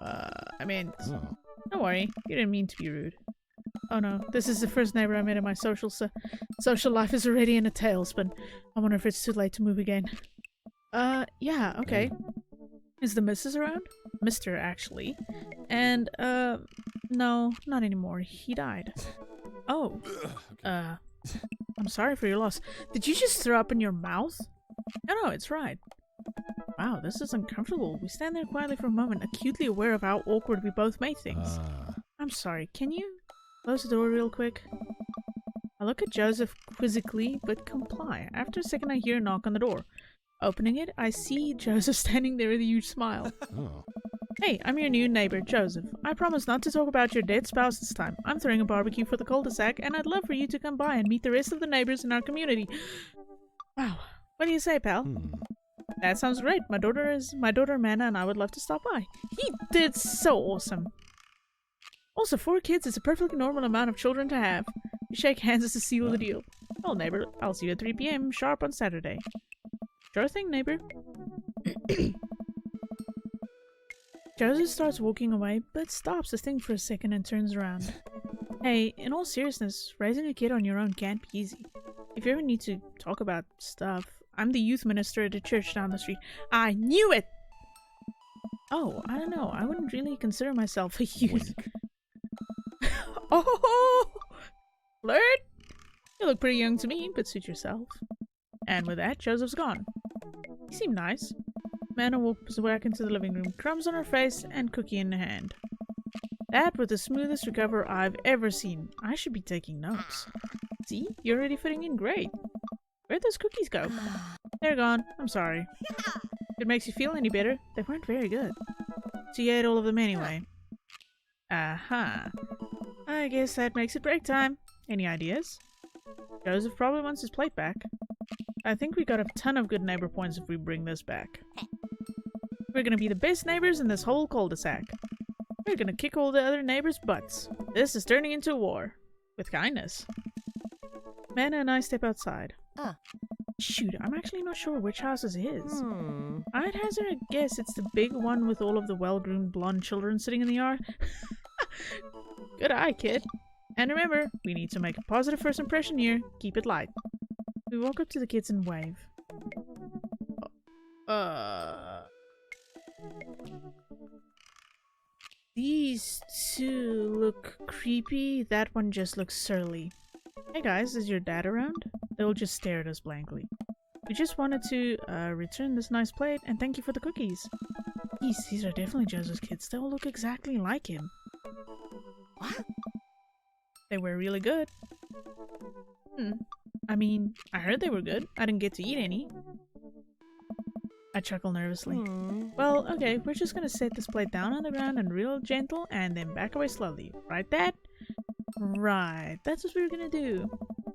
I mean, don't worry. You didn't mean to be rude. Oh no, this is the first neighbor I met in my social life is already in a tailspin. I wonder if it's too late to move again. Yeah, okay. Is the missus around? Mr. actually. And, no, not anymore. He died. Oh. I'm sorry for your loss. Did you just throw up in your mouth? No, it's right. Wow, this is uncomfortable. We stand there quietly for a moment, acutely aware of how awkward we both made things. I'm sorry, can you close the door real quick? I look at Joseph quizzically, but comply. After a second, I hear a knock on the door. Opening it, I see Joseph standing there with a huge smile. Oh. Hey, I'm your new neighbor, Joseph. I promise not to talk about your dead spouse this time. I'm throwing a barbecue for the cul-de-sac, and I'd love for you to come by and meet the rest of the neighbors in our community. Wow. What do you say, pal? That sounds great. My daughter Amanda and I would love to stop by. He did so awesome. Also, 4 kids is a perfectly normal amount of children to have. We shake hands as to seal the deal. Well, neighbor, I'll see you at 3 p.m. sharp on Saturday. Sure thing, neighbor. Joseph starts walking away, but stops to think for a second and turns around. Hey, in all seriousness, raising a kid on your own can't be easy. If you ever need to talk about stuff, I'm the youth minister at a church down the street. I knew it! Oh, I don't know. I wouldn't really consider myself a youth. Oh! Flirt? You look pretty young to me, but suit yourself. And with that, Joseph's gone. He seemed nice. Amanda walks back into the living room, crumbs on her face and cookie in her hand. That was the smoothest recover I've ever seen. I should be taking notes. See? You're already fitting in great. Where'd those cookies go? They're gone. I'm sorry. If it makes you feel any better, they weren't very good. So you ate all of them anyway. Aha. I guess that makes it break time. Any ideas? Joseph probably wants his plate back. I think we got a ton of good neighbor points if we bring this back. We're gonna be the best neighbors in this whole cul-de-sac. We're gonna kick all the other neighbors' butts. This is turning into a war. With kindness. Amanda and I step outside. Shoot, I'm actually not sure which house this is. I'd hazard a guess it's the big one with all of the well-groomed blonde children sitting in the yard. Good eye, kid. And remember, we need to make a positive first impression here. Keep it light. We walk up to the kids and wave. These two look creepy. That one just looks surly. Hey guys, is your dad around? They'll just stare at us blankly. We just wanted to return this nice plate and thank you for the cookies. These are definitely Joseph's kids. They all look exactly like him. What? They were really good. I mean, I heard they were good. I didn't get to eat any. I chuckle nervously. Well, okay, we're just gonna set this plate down on the ground and real gentle and then back away slowly. Right, Dad? Right, that's what we're gonna do.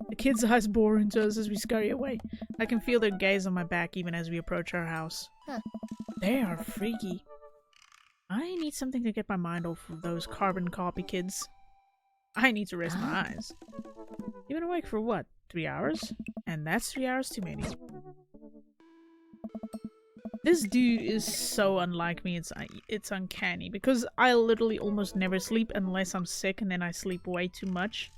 The kids' eyes bore into us as we scurry away. I can feel their gaze on my back even as we approach our house. They are freaky. I need something to get my mind off of those carbon copy kids. I need to rest my eyes. You've been awake for what, 3 hours? And that's 3 hours too many. This dude is so unlike me, it's uncanny, because I literally almost never sleep unless I'm sick and then I sleep way too much.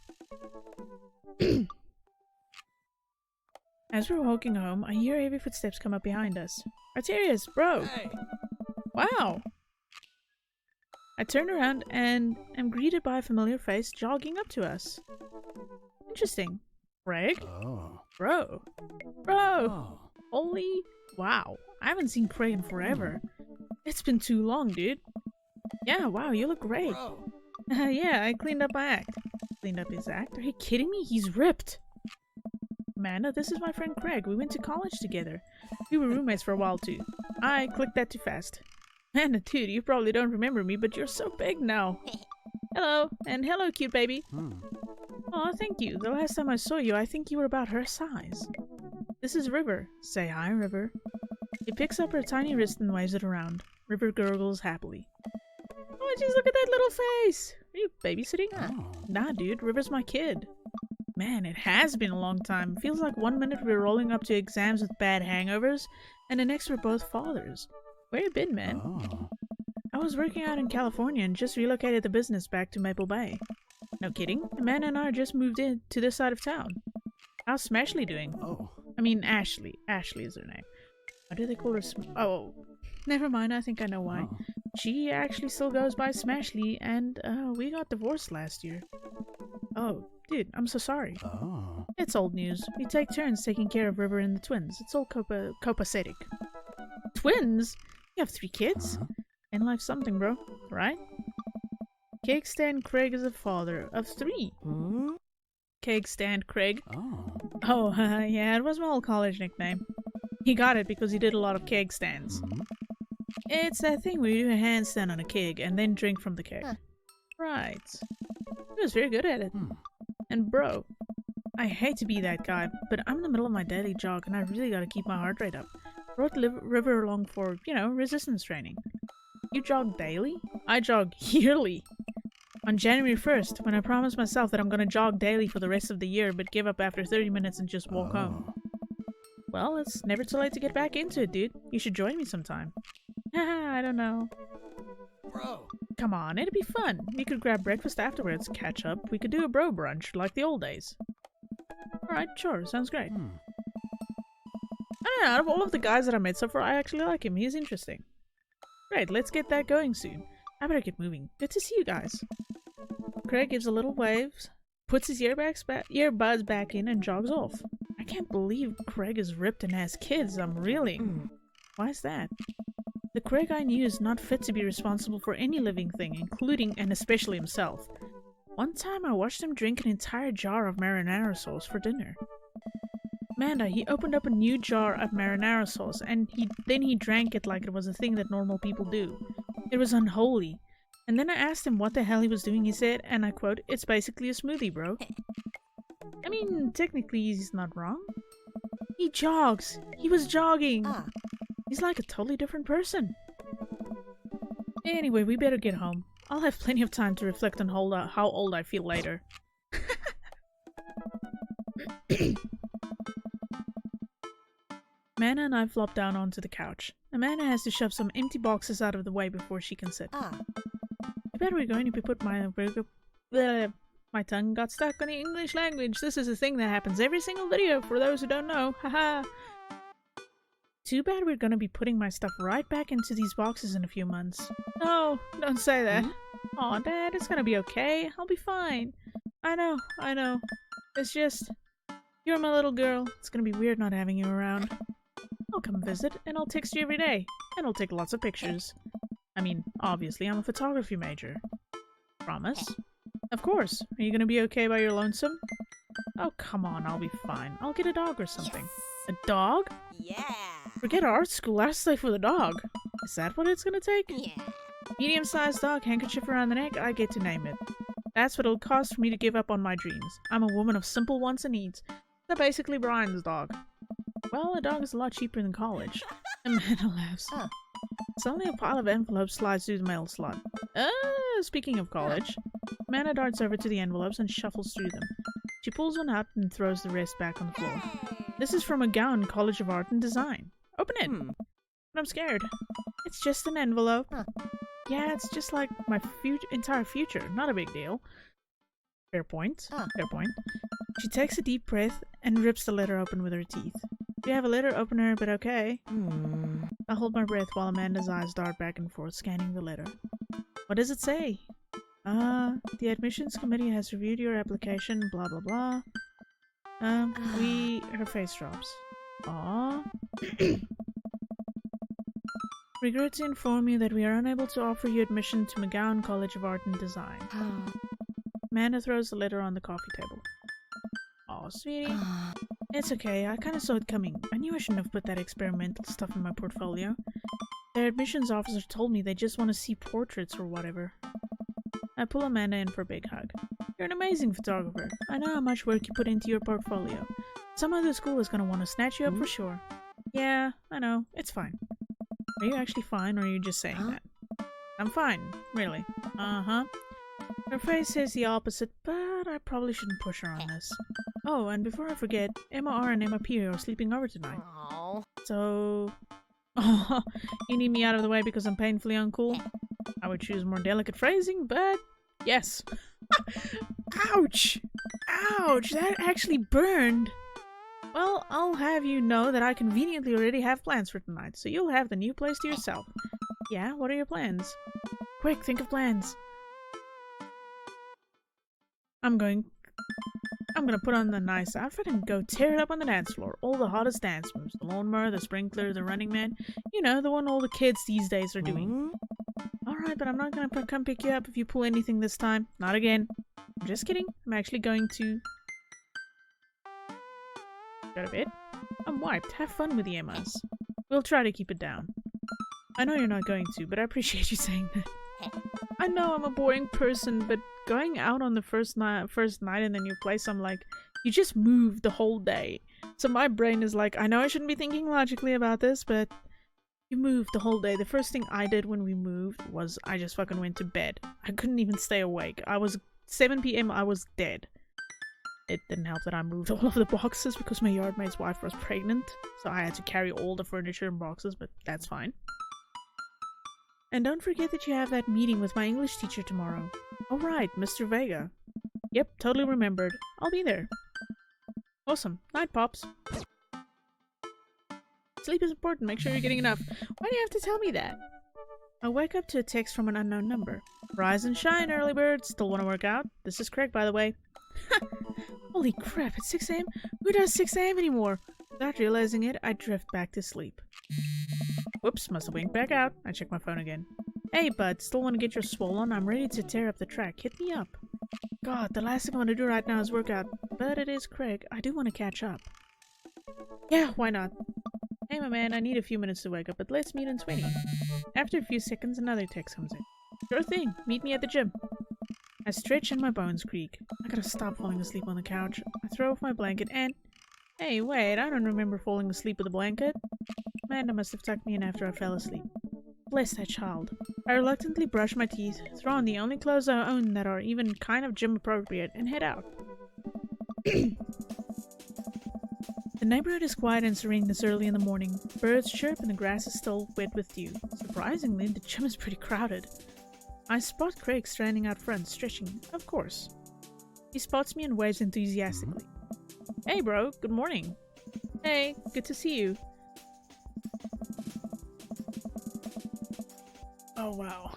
As we're walking home, I hear heavy footsteps come up behind us. Arterius, bro! Hey. Wow! I turn around and am greeted by a familiar face jogging up to us. Interesting. Craig? Oh. Bro. Oh. Holy wow. I haven't seen Craig in forever. It's been too long, dude. Yeah, wow, you look great. Yeah, I cleaned up my act. Cleaned up his act? Are you kidding me? He's ripped. Amanda, this is my friend Craig. We went to college together. We were roommates for a while too. I clicked that too fast. Amanda, dude, you probably don't remember me, but you're so big now. Hello, and hello, cute baby. Aw, thank you. The last time I saw you, I think you were about her size. This is River. Say hi, River. He picks up her tiny wrist and waves it around. River gurgles happily. Oh, jeez, look at that little face! Are you babysitting? Oh. Nah, dude, River's my kid. Man, it has been a long time. Feels like 1 minute we're rolling up to exams with bad hangovers, and the next we're both fathers. Where you been, man? Oh. I was working out in California and just relocated the business back to Maple Bay. No kidding. Amanda and I just moved in to this side of town. How's Smashley doing? Oh. I mean, Ashley. Ashley is her name. Why do they call her Oh, never mind. I think I know why. Oh. She actually still goes by Smashley, and we got divorced last year. Oh, dude, I'm so sorry. Oh. It's old news. We take turns taking care of River and the twins. It's all copacetic. Twins? You have 3 kids? Huh? And life's something, bro. Right? Cake Stand Craig is a father of 3. Hmm? Cake Stand Craig. Oh. Oh, yeah, it was my old college nickname. He got it because he did a lot of keg stands. Hmm? It's that thing where you do a handstand on a keg and then drink from the keg. Huh. Right. He was very good at it. Hmm. And bro, I hate to be that guy, but I'm in the middle of my daily jog and I really gotta keep my heart rate up. Brought River along for, resistance training. You jog daily? I jog yearly. On January 1st, when I promised myself that I'm gonna jog daily for the rest of the year but give up after 30 minutes and just walk home. Oh. Well, it's never too late to get back into it, dude. You should join me sometime. Haha, I don't know. Bro. Come on, it'd be fun. We could grab breakfast afterwards, catch up. We could do a bro brunch, like the old days. Alright, sure, sounds great. Hmm. I don't know, out of all of the guys that I met so far, I actually like him. He's interesting. Great, let's get that going soon. I better get moving. Good to see you guys. Craig gives a little wave, puts his earbuds back in, and jogs off. I can't believe Craig is ripped and has kids. I'm reeling. Why is that? The Craig I knew is not fit to be responsible for any living thing, including and especially himself. One time I watched him drink an entire jar of marinara sauce for dinner. Amanda, he opened up a new jar of marinara sauce, and then he drank it like it was a thing that normal people do. It was unholy. And then I asked him what the hell he was doing. He said, and I quote, "It's basically a smoothie, bro." I mean, technically he's not wrong. He jogs. He was jogging. Ah. He's like a totally different person. Anyway, we better get home. I'll have plenty of time to reflect on how old I feel later. Amanda and I flop down onto the couch. Amanda has to shove some empty boxes out of the way before she can sit. Ah. I bet we're going to put my tongue got stuck on the English language. This is a thing that happens every single video, for those who don't know. Haha. Too bad we're gonna be putting my stuff right back into these boxes in a few months. No, don't say that. Aw, Dad, it's gonna be okay. I'll be fine. I know. It's just... You're my little girl. It's gonna be weird not having you around. I'll come visit, and I'll text you every day. And I'll take lots of pictures. I mean, obviously, I'm a photography major. Promise? Of course. Are you gonna be okay by your lonesome? Oh, come on, I'll be fine. I'll get a dog or something. Yes. A dog? Yeah. Forget art school, I'll stay for the dog. Is that what it's gonna take? Yeah. Medium-sized dog, handkerchief around the neck, I get to name it. That's what it'll cost for me to give up on my dreams. I'm a woman of simple wants and needs. So basically Brian's dog. Well, a dog is a lot cheaper than college. Amanda laughs. Huh. Suddenly a pile of envelopes slides through the mail slot. Speaking of college, Amanda darts over to the envelopes and shuffles through them. She pulls one out and throws the rest back on the floor. This is from McGowan College of Art and Design. Open it! But I'm scared. It's just an envelope. Huh. Yeah, it's just like my entire future. Not a big deal. Fair point. Fair point. She takes a deep breath and rips the letter open with her teeth. You have a letter opener, but okay. I hold my breath while Amanda's eyes dart back and forth, scanning the letter. What does it say? The admissions committee has reviewed your application, blah blah blah. Her face drops. Aww. Regret to inform you that we are unable to offer you admission to McGowan College of Art and Design. Amanda throws the letter on the coffee table. Aw, sweetie. It's okay, I kinda saw it coming. I knew I shouldn't have put that experimental stuff in my portfolio. Their admissions officer told me they just want to see portraits or whatever. I pull Amanda in for a big hug. You're an amazing photographer. I know how much work you put into your portfolio. Some other school is gonna want to snatch you up for sure. Yeah, I know. It's fine. Are you actually fine, or are you just saying that? I'm fine, really. Uh-huh. Her face says the opposite, but I probably shouldn't push her on this. Oh, and before I forget, Emma R and Emma P are sleeping over tonight. Aww. So... Oh, you need me out of the way because I'm painfully uncool? I would choose more delicate phrasing, but Yes. Ouch! Ouch! That actually burned! Well, I'll have you know that I conveniently already have plans for tonight, so you'll have the new place to yourself. Yeah, what are your plans? Quick, think of plans. I'm gonna put on the nice outfit and go tear it up on the dance floor. All the hottest dance moves. The lawnmower, the sprinkler, the running man. You know, the one all the kids these days are doing. Alright, but I'm not gonna come pick you up if you pull anything this time. Not again. I'm just kidding. I'm actually going to... Go to bed? I'm wiped. Have fun with the Emmas. We'll try to keep it down. I know you're not going to, but I appreciate you saying that. I know I'm a boring person, but going out on the first night in the new place, I'm like, you just moved the whole day. So my brain is like, I know I shouldn't be thinking logically about this, but you moved the whole day. The first thing I did when we moved was I just fucking went to bed. I couldn't even stay awake. 7 p.m. I was dead. It didn't help that I moved all of the boxes because my yard mate's wife was pregnant, so I had to carry all the furniture in boxes, but that's fine. And don't forget that you have that meeting with my English teacher tomorrow. Oh right, Mr. Vega. Yep, totally remembered. I'll be there. Awesome. Night, Pops. Sleep is important. Make sure you're getting enough. Why do you have to tell me that? I wake up to a text from an unknown number. Rise and shine, early bird. Still want to work out? This is Craig, by the way. Holy crap, it's 6 a.m.? Who does 6 a.m. anymore? Without realizing it, I drift back to sleep. Whoops, must have winked back out. I check my phone again. Hey, bud, still want to get your swole on? I'm ready to tear up the track. Hit me up. God, the last thing I want to do right now is work out. But it is Craig. I do want to catch up. Yeah, why not? Hey, my man, I need a few minutes to wake up, but let's meet in 20. After a few seconds, another text comes in. Sure thing. Meet me at the gym. I stretch and my bones creak. I gotta stop falling asleep on the couch. I throw off my blanket and... Hey, wait, I don't remember falling asleep with a blanket. Amanda must have tucked me in after I fell asleep. Bless that child. I reluctantly brush my teeth, throw on the only clothes I own that are even kind of gym appropriate, and head out. The neighborhood is quiet and serene this early in the morning. Birds chirp and the grass is still wet with dew. Surprisingly, the gym is pretty crowded. I spot Craig standing out front, stretching, of course. He spots me and waves enthusiastically. Hey bro, good morning. Hey, good to see you. Oh wow.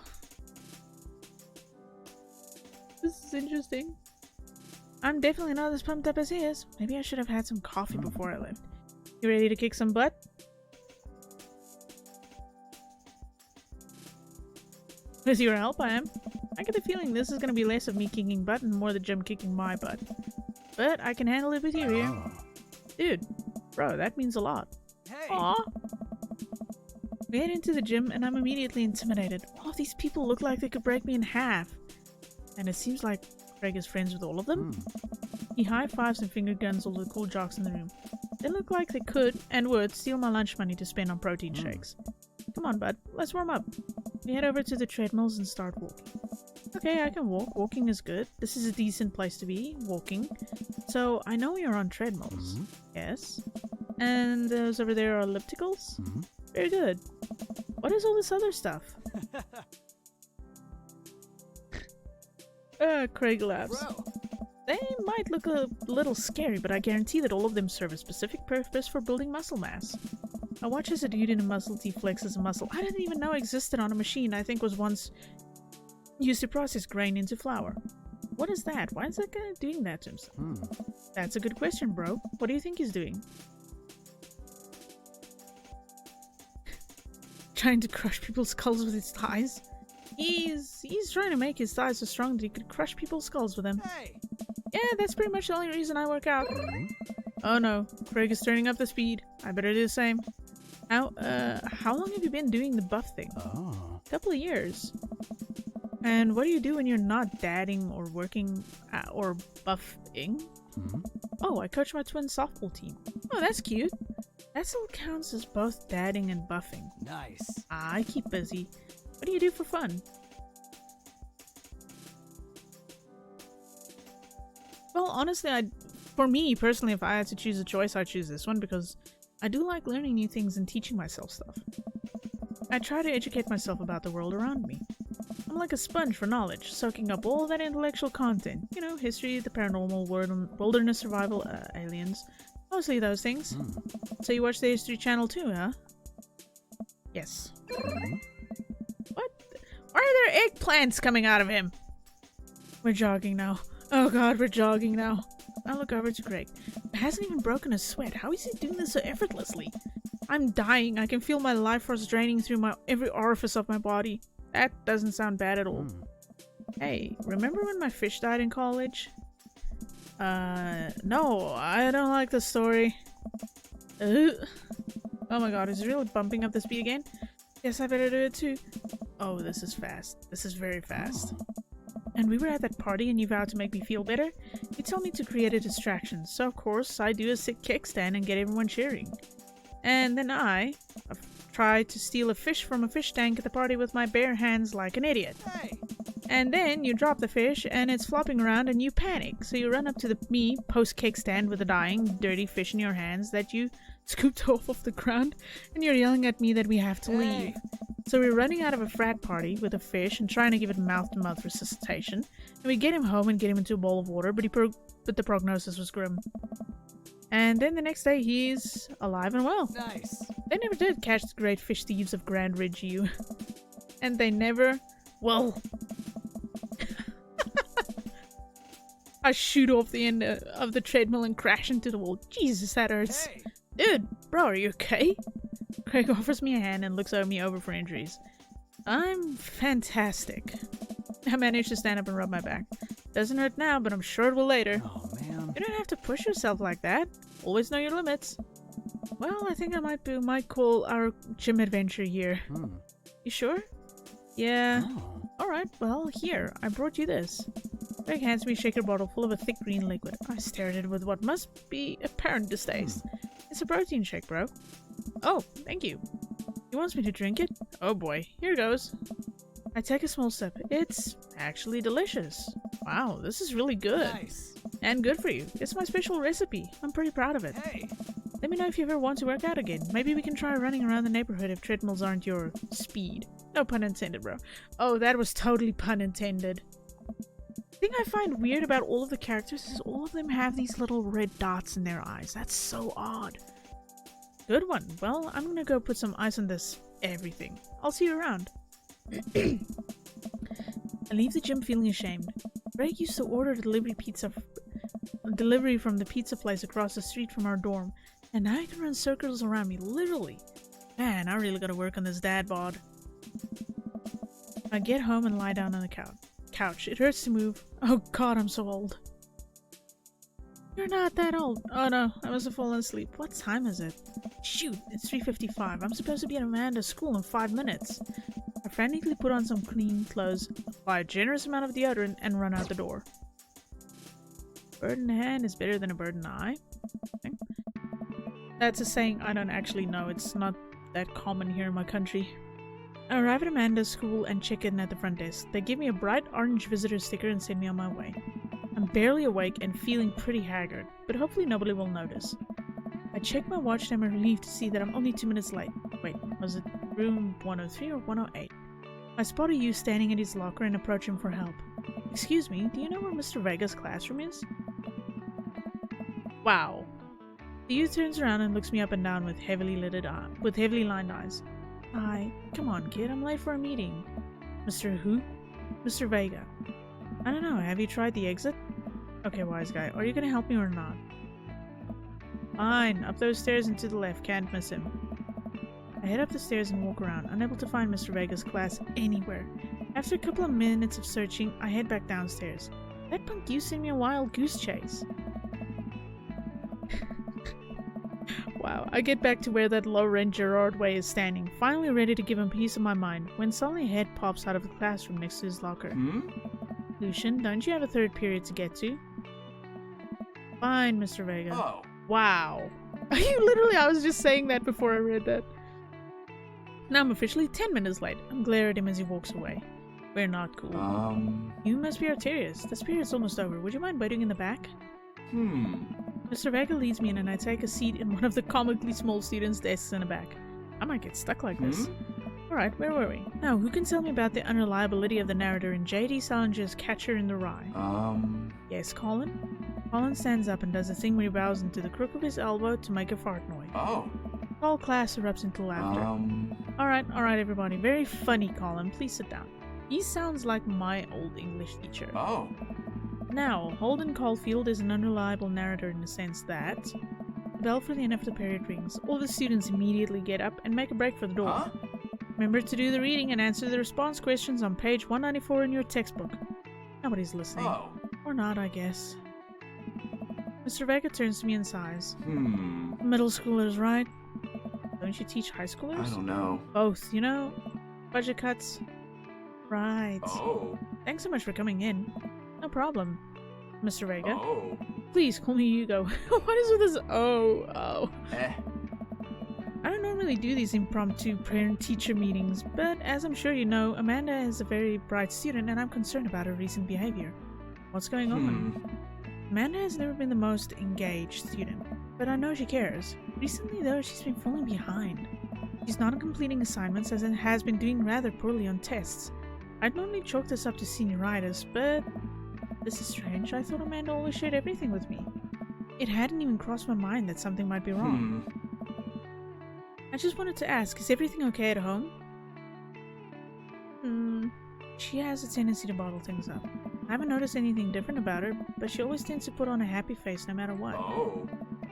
This is interesting. I'm definitely not as pumped up as he is. Maybe I should have had some coffee before I left. You ready to kick some butt? With your help, I am. I get the feeling this is going to be less of me kicking butt and more the gym kicking my butt. But I can handle it with you here. Dude, bro, that means a lot. Hey. Aw. We head into the gym and I'm immediately intimidated. All of these people look like they could break me in half. And it seems like Craig is friends with all of them. He high-fives and finger guns all the cool jocks in the room. They look like they could and would steal my lunch money to spend on protein shakes. Come on, bud. Let's warm up. We head over to the treadmills and start walking. Okay, I can walk. Walking is good. This is a decent place to be, walking. So, I know you're on treadmills. Yes. And those over there are ellipticals? Very good. What is all this other stuff? Craig laughs. Bro. They might look a little scary, but I guarantee that all of them serve a specific purpose for building muscle mass. I watch as a dude in a muscle tee flexes a muscle I didn't even know existed on a machine I think was once used to process grain into flour. What is that? Why is that guy doing that to himself? That's a good question, bro. What do you think he's doing? Trying to crush people's skulls with his thighs? He's trying to make his thighs so strong that he could crush people's skulls with them. Hey. Yeah, that's pretty much the only reason I work out. Oh no, Craig is turning up the speed. I better do the same. How long have you been doing the buff thing? Couple of years. And what do you do when you're not dadding or working or buffing? Oh, I coach my twin softball team. Oh, that's cute. That still counts as both dadding and buffing. Nice. I keep busy. What do you do for fun? Well, honestly, for me personally, if I had to choose a choice, I'd choose this one because I do like learning new things and teaching myself stuff. I try to educate myself about the world around me. I'm like a sponge for knowledge, soaking up all that intellectual content. You know, history, the paranormal, wilderness survival, aliens. Mostly those things. So you watch the History Channel too, huh? Yes. What? Why are there eggplants coming out of him? We're jogging now. Oh god, we're jogging now. I look over to Greg. He hasn't even broken a sweat. How is he doing this so effortlessly? I'm dying. I can feel my life force draining through every orifice of my body. That doesn't sound bad at all. Hey, remember when my fish died in college? No, I don't like the story. Oh my god, is it really bumping up the speed again? Yes, I better do it too. Oh, this is fast. This is very fast. And we were at that party and you vowed to make me feel better? You told me to create a distraction, so of course I do a sick kickstand and get everyone cheering. And then I've tried to steal a fish from a fish tank at the party with my bare hands like an idiot. Hey. And then you drop the fish and it's flopping around and you panic. So you run up to me post-kickstand with a dying, dirty fish in your hands that you scooped off of the ground and you're yelling at me that we have to leave. So we're running out of a frat party with a fish and trying to give it mouth-to-mouth resuscitation. And we get him home and get him into a bowl of water, but the prognosis was grim. And then the next day he's alive and well. Nice. They never did catch the great fish thieves of Grand Ridge U. And they never... Well... I shoot off the end of the treadmill and crash into the wall. Jesus, that hurts. Hey. Dude, bro, are you okay? Craig offers me a hand and looks me over for injuries. I'm fantastic. I managed to stand up and rub my back. Doesn't hurt now, but I'm sure it will later. Oh, man. You don't have to push yourself like that. Always know your limits. Well, I think I might call our gym adventure here. You sure? Yeah. Oh. Alright, well, here, I brought you this. Greg hands me a shaker bottle full of a thick green liquid. I stare at it with what must be apparent distaste. It's a protein shake, bro. Oh, thank you. He wants me to drink it? Oh boy, here goes. I take a small sip. It's actually delicious. Wow, this is really good. Nice. And good for you. It's my special recipe. I'm pretty proud of it. Hey. Let me know if you ever want to work out again. Maybe we can try running around the neighborhood if treadmills aren't your speed. No pun intended, bro. Oh, that was totally pun intended. The thing I find weird about all of the characters is all of them have these little red dots in their eyes. That's so odd. Good one. Well, I'm gonna go put some ice on this everything. I'll see you around. I leave the gym feeling ashamed. Greg used to order delivery from the pizza place across the street from our dorm, and now he can run circles around me, literally. Man, I really gotta work on this dad bod. I get home and lie down on the couch. It hurts to move. Oh god, I'm so old. You're not that old. Oh no, I must have fallen asleep. What time is it? Shoot, it's 3:55. I'm supposed to be at Amanda's school in 5 minutes. I frantically put on some clean clothes, apply a generous amount of deodorant, and run out the door. Bird in the hand is better than a bird in the eye. Okay. That's a saying I don't actually know. It's not that common here in my country. I arrive at Amanda's school and check in at the front desk. They give me a bright orange visitor sticker and send me on my way. I'm barely awake and feeling pretty haggard, but hopefully nobody will notice. I check my watch and I'm relieved to see that I'm only 2 minutes late. Wait, was it room 103 or 108? I spot a youth standing at his locker and approach him for help. Excuse me, do you know where Mr. Vega's classroom is? Wow. The youth turns around and looks me up and down with heavily lined eyes. Come on kid, I'm late for a meeting. Mr. who? Mr. Vega. I don't know, have you tried the exit? Okay, wise guy, are you gonna help me or not? Fine, up those stairs and to the left, can't miss him. I head up the stairs and walk around, unable to find Mr. Vega's class anywhere. After a couple of minutes of searching, I head back downstairs. That punk you sent me a wild goose chase. Wow, I get back to where that low-rent Gerard Way is standing, finally ready to give him peace of my mind, when suddenly a head pops out of the classroom next to his locker. Lucian, don't you have a third period to get to? Fine, Mr. Vega. Oh. Wow. I was just saying that before I read that. Now I'm officially 10 minutes late. I'm glaring at him as he walks away. We're not cool. You must be Arterius. The period's almost over. Would you mind waiting in the back? Mr. Vega leads me in and I take a seat in one of the comically small students' desks in the back. I might get stuck like this. Alright, where were we? Now, who can tell me about the unreliability of the narrator in J.D. Salinger's Catcher in the Rye? Yes, Colin? Colin stands up and does a thing where he bows into the crook of his elbow to make a fart noise. Oh. The whole class erupts into laughter. Alright, everybody. Very funny, Colin. Please sit down. He sounds like my old English teacher. Oh. Now, Holden Caulfield is an unreliable narrator in the sense that the bell for the end of the period rings. All the students immediately get up and make a break for the door. Huh? Remember to do the reading and answer the response questions on page 194 in your textbook. Nobody's listening. Oh. Or not, I guess. Mr. Vega turns to me and sighs. Middle schoolers, right? Don't you teach high schoolers? I don't know. Both, you know? Budget cuts. Right. Oh. Thanks so much for coming in. No problem, Mr. Vega. Oh. Please call me Hugo. What is with this? Oh. I don't normally do these impromptu parent-teacher meetings, but as I'm sure you know, Amanda is a very bright student and I'm concerned about her recent behavior. What's going on? Amanda has never been the most engaged student, but I know she cares. Recently though, she's been falling behind. She's not completing assignments as it has been doing rather poorly on tests. I'd normally chalk this up to senioritis, but this is strange. I thought Amanda always shared everything with me. It hadn't even crossed my mind that something might be wrong. I just wanted to ask, is everything okay at home? She has a tendency to bottle things up. I haven't noticed anything different about her, but she always tends to put on a happy face no matter what. Oh.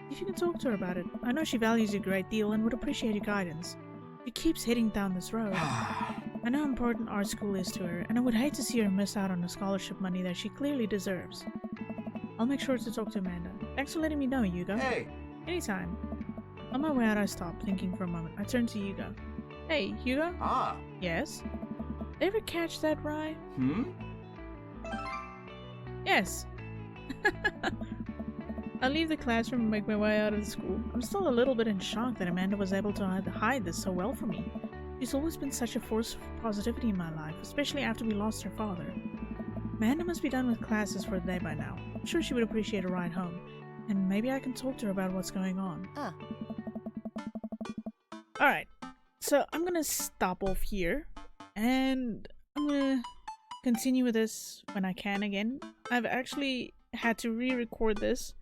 If you can talk to her about it, I know she values you a great deal and would appreciate your guidance. She keeps heading down this road. I know how important art school is to her, and I would hate to see her miss out on the scholarship money that she clearly deserves. I'll make sure to talk to Amanda. Thanks for letting me know, Hugo. Hey. Anytime. On my way out, I stopped, thinking for a moment. I turned to Hugo. Hey, Hugo? Ah. Yes? Ever catch that rye? Yes. I leave the classroom and make my way out of the school. I'm still a little bit in shock that Amanda was able to hide this so well from me. She's always been such a force of positivity in my life, especially after we lost her father. Amanda must be done with classes for the day by now. I'm sure she would appreciate a ride home, and maybe I can talk to her about what's going on. Alright, so I'm gonna stop off here, and I'm gonna continue with this when I can again. I've actually had to re-record this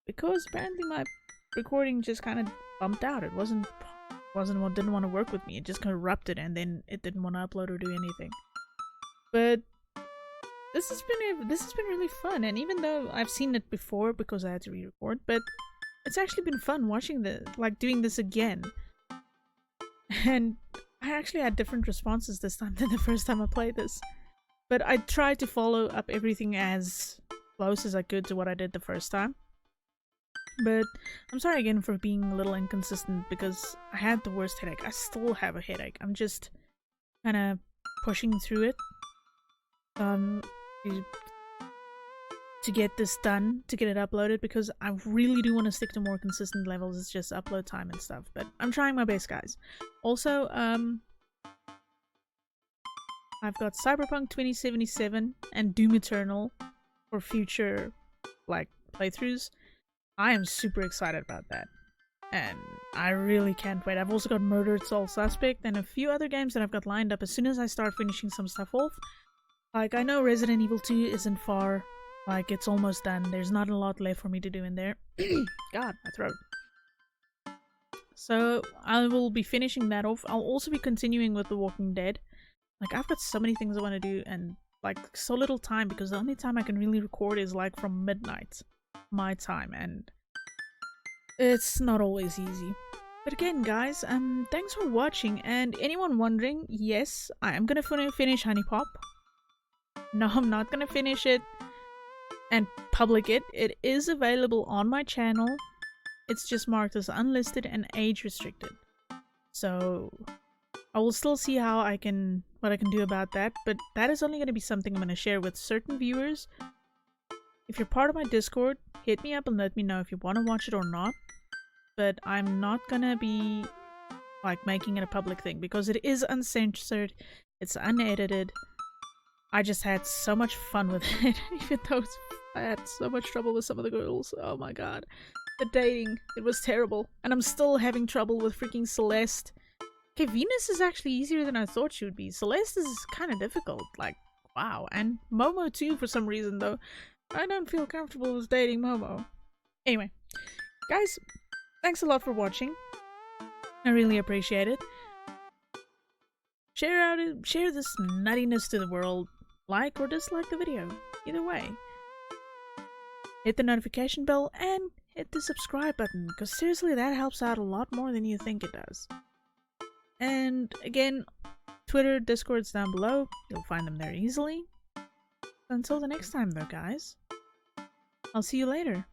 because apparently my recording just kind of bumped out. It wasn't what didn't want to work with me. It just corrupted and then it didn't want to upload or do anything. But this has been really fun, and even though I've seen it before because I had to re-record, but it's actually been fun watching doing this again. And I actually had different responses this time than the first time I played this. But I tried to follow up everything as close as I could to what I did the first time. But I'm sorry again for being a little inconsistent because I had the worst headache. I still have a headache. I'm just kind of pushing through it. To get this done, to get it uploaded, because I really do want to stick to more consistent levels. It's just upload time and stuff, but I'm trying my best, guys. Also, I've got Cyberpunk 2077 and Doom Eternal for future, playthroughs. I am super excited about that, and I really can't wait. I've also got Murdered Soul Suspect and a few other games that I've got lined up as soon as I start finishing some stuff off. I know Resident Evil 2 isn't far. It's almost done. There's not a lot left for me to do in there. God, my throat. So, I will be finishing that off. I'll also be continuing with The Walking Dead. I've got so many things I want to do and, so little time because the only time I can really record is, from midnight. My time, and it's not always easy. But again, guys, thanks for watching, and anyone wondering, yes, I am gonna finish Honey Pop. No, I'm not gonna finish it and public it. It is available on my channel. It's just marked as unlisted and age restricted. So I will still see what I can do about that, but that is only going to be something I'm going to share with certain viewers. If you're part of my Discord, hit me up and let me know if you want to watch it or not. But I'm not going to be making it a public thing because it is uncensored, it's unedited. I just had so much fun with it, even though I had so much trouble with some of the girls. Oh my god. The dating, it was terrible. And I'm still having trouble with freaking Celeste. Okay, Venus is actually easier than I thought she would be. Celeste is kind of difficult. Like, wow. And Momo too for some reason, though. I don't feel comfortable with dating Momo. Anyway, guys, thanks a lot for watching. I really appreciate it. Share this nuttiness to the world. Like or dislike the video. Either way. Hit the notification bell and hit the subscribe button, because seriously that helps out a lot more than you think it does. And again, Twitter, Discord's down below. You'll find them there easily. Until the next time though, guys. I'll see you later.